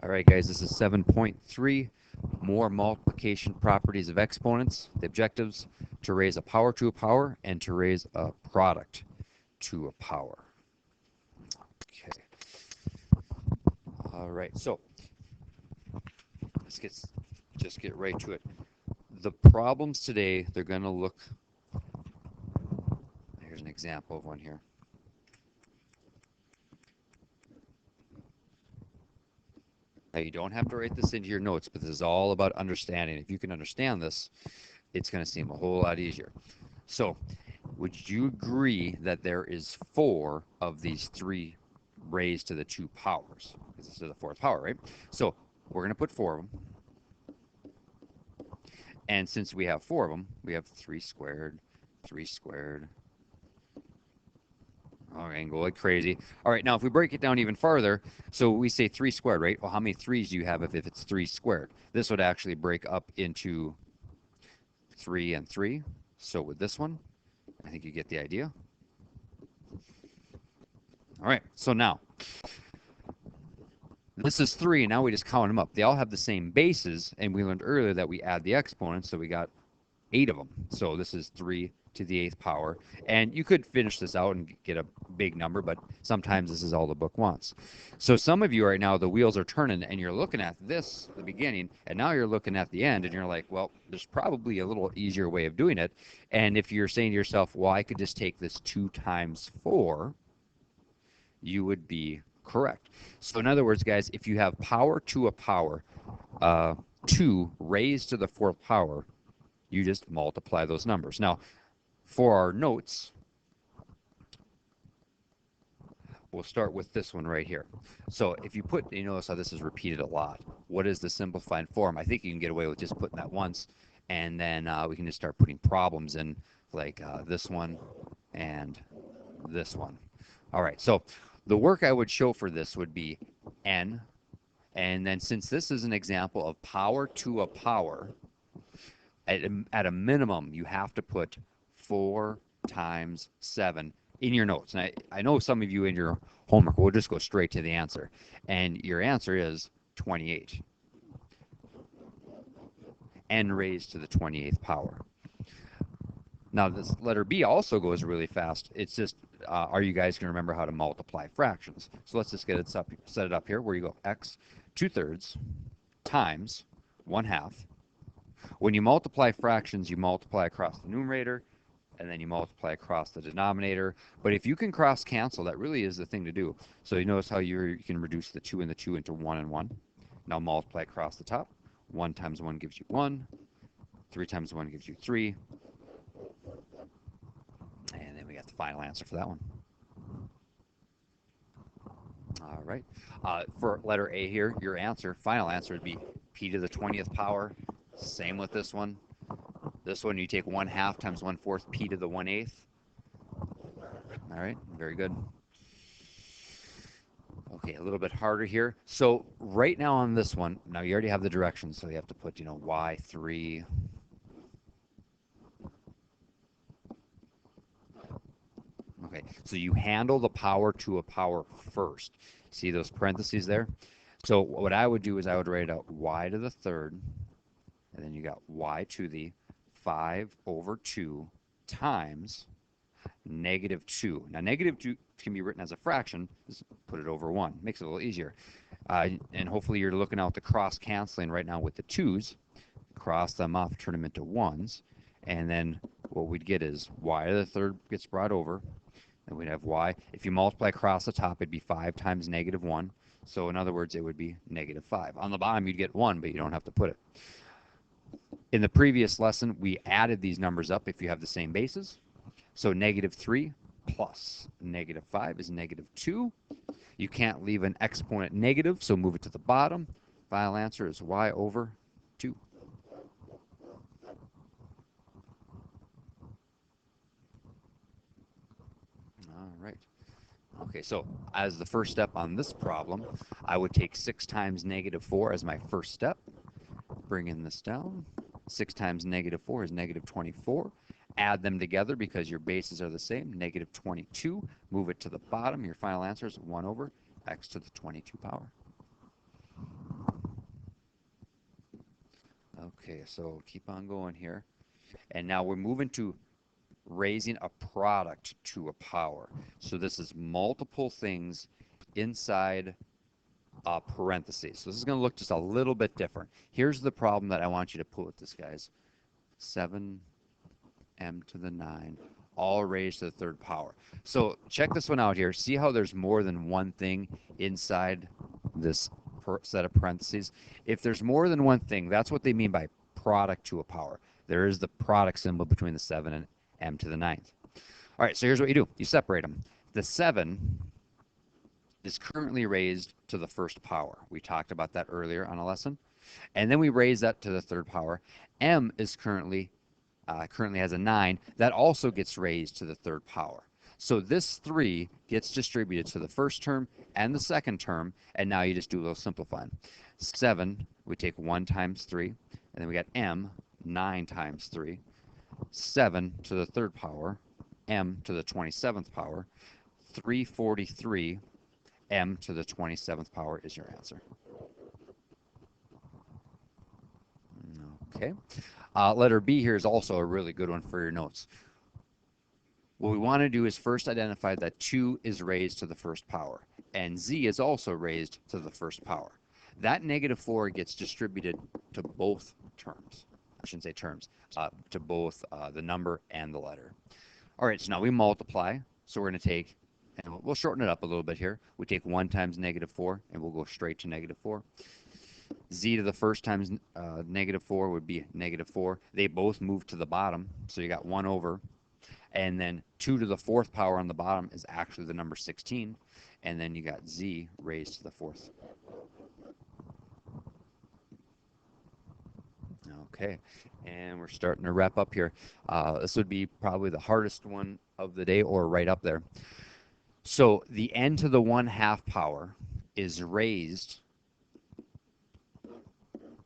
All right, guys, this is 7.3, more multiplication properties of exponents. The objectives: to raise a power to a power and to raise a product to a power. Okay. All right, so let's just get right to it. The problems today, they're going to look, here's an example of one here. Now, you don't have to write this into your notes, but this is all about understanding. If you can understand this, it's going to seem a whole lot easier. So, would you agree that there is 4 of these 3 raised to the 2 powers? This is the 4th power, right? So, we're going to put 4 of them. And since we have 4 of them, we have 3 squared, 3 squared. All right, and go like crazy. All right, now if we break it down even farther, so we say 3 squared, right? Well, how many 3's do you have if it's 3 squared? This would actually break up into 3 and 3. So with this one, I think you get the idea. All right, so now, this is 3, and now we just count them up. They all have the same bases, and we learned earlier that we add the exponents, so we got 8 of them. So this is 3 to the 8th power. And you could finish this out and get a big number, but sometimes this is all the book wants. So some of you right now, the wheels are turning, and you're looking at this, the beginning, and now you're looking at the end, and you're like, well, there's probably a little easier way of doing it. And if you're saying to yourself, well, I could just take this 2 times 4, you would be correct. So in other words, guys, if you have power to a power, 2 raised to the 4th power, you just multiply those numbers. Now, for our notes, we'll start with this one right here. So if you put, you notice how this is repeated a lot. What is the simplified form? I think you can get away with just putting that once, and then we can just start putting problems in, like this one and this one. All right, so the work I would show for this would be n, and then since this is an example of power to a power, at a minimum, you have to put 4 times 7 in your notes. And I know some of you in your homework will just go straight to the answer. And your answer is 28. N raised to the 28th power. Now, this letter B also goes really fast. It's just, are you guys going to remember how to multiply fractions? So let's just set it up here where you go x 2/3 times 1/2. When you multiply fractions, you multiply across the numerator, and then you multiply across the denominator. But if you can cross cancel, that really is the thing to do. So you notice how you can reduce the 2 and the 2 into 1 and 1. Now multiply across the top. 1 times 1 gives you 1. 3 times 1 gives you 3. And then we got the final answer for that one. All right. For letter A here, your answer, final answer would be p to the 20th power. Same with this one. This one, you take 1/2 times 1/4, p to the 1/8. All right, very good. Okay, a little bit harder here. So right now on this one, now you already have the directions, so you have to put, y3. Okay, so you handle the power to a power first. See those parentheses there? So what I would do is I would write out y to the 3rd, and then you got y to the 5/2 times -2. Now, -2 can be written as a fraction. Just put it over 1. Makes it a little easier. And hopefully you're looking out the cross-canceling right now with the 2's. Cross them off, turn them into 1's. And then what we'd get is y to the 3rd gets brought over. And we'd have y. If you multiply across the top, it'd be 5 times -1. So in other words, it would be -5. On the bottom, you'd get 1, but you don't have to put it. In the previous lesson, we added these numbers up if you have the same bases. So -3 plus -5 is -2. You can't leave an exponent negative, so move it to the bottom. Final answer is y over 2. All right. Okay, so as the first step on this problem, I would take 6 times -4 as my first step. Bringing this down. 6 times -4 is -24. Add them together because your bases are the same, -22. Move it to the bottom. Your final answer is 1 over x to the 22 power. Okay, so keep on going here. And now we're moving to raising a product to a power. So this is multiple things inside parentheses. So this is going to look just a little bit different. Here's the problem that I want you to put with this, guys. 7m to the 9, all raised to the third power. So check this one out here. See how there's more than one thing inside this set of parentheses? If there's more than one thing, that's what they mean by product to a power. There is the product symbol between the 7 and m to the 9th. All right, so here's what you do. You separate them. The 7 is currently raised to the first power. We talked about that earlier on a lesson. And then we raise that to the third power. M is currently has a 9. That also gets raised to the third power. So this 3 gets distributed to the first term and the second term, and now you just do a little simplifying. 7, we take 1 times 3, and then we got m, 9 times 3. 7 to the third power, m to the 27th power. 343 m to the 27th power is your answer. Okay. Letter B here is also a really good one for your notes. What we want to do is first identify that 2 is raised to the first power, and z is also raised to the first power. That -4 gets distributed to both terms. I shouldn't say terms, to both the number and the letter. All right, so now we multiply. So we're going to take, and we'll shorten it up a little bit here. We take 1 times -4, and we'll go straight to -4. Z to the first times -4 would be -4. They both move to the bottom, so you got 1 over. And then 2 to the fourth power on the bottom is actually the number 16. And then you got z raised to the fourth. Okay, and we're starting to wrap up here. This would be probably the hardest one of the day, or right up there. So the n to the 1/2 power is raised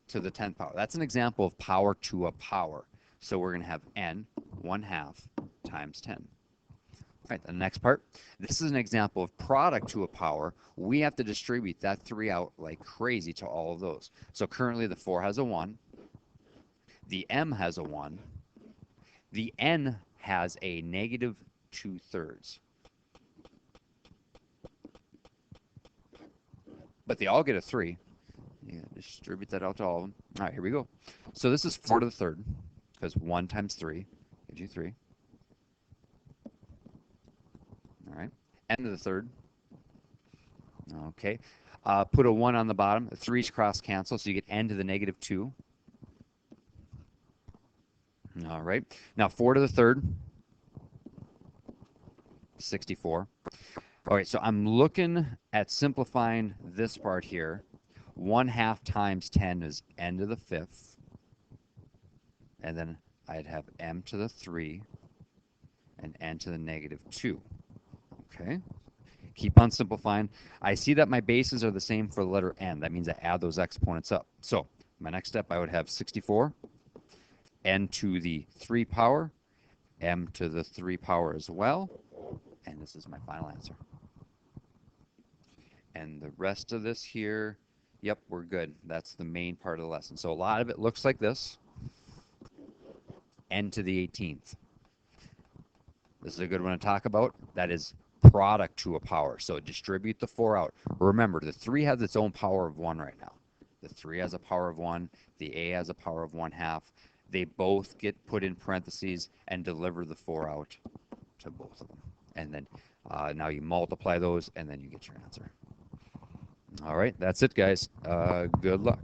to the 10th power. That's an example of power to a power. So we're going to have n 1/2 times 10. All right, the next part. This is an example of product to a power. We have to distribute that 3 out like crazy to all of those. So currently the 4 has a 1. The m has a 1. The n has a -2/3. But they all get a 3. Yeah, distribute that out to all of them. All right, here we go. So this is 4 to the third, because 1 times 3 gives you 3. All right, n to the third. Okay, put a 1 on the bottom. The 3's cross cancel, so you get n to the -2. All right, now 4 to the third, 64. All right, so I'm looking at simplifying this part here. 1/2 times 10 is n to the 5th. And then I'd have m to the 3 and n to the -2. Okay. Keep on simplifying. I see that my bases are the same for the letter n. That means I add those exponents up. So my next step, I would have 64, n to the 3 power, m to the 3 power as well. And this is my final answer. And the rest of this here, yep, we're good. That's the main part of the lesson. So a lot of it looks like this. N to the 18th. This is a good one to talk about. That is product to a power. So distribute the 4 out. Remember, the 3 has its own power of 1 right now. The 3 has a power of 1. The a has a power of 1/2. They both get put in parentheses and deliver the 4 out to both of them. And then now you multiply those, and then you get your answer. All right, that's it, guys. Good luck.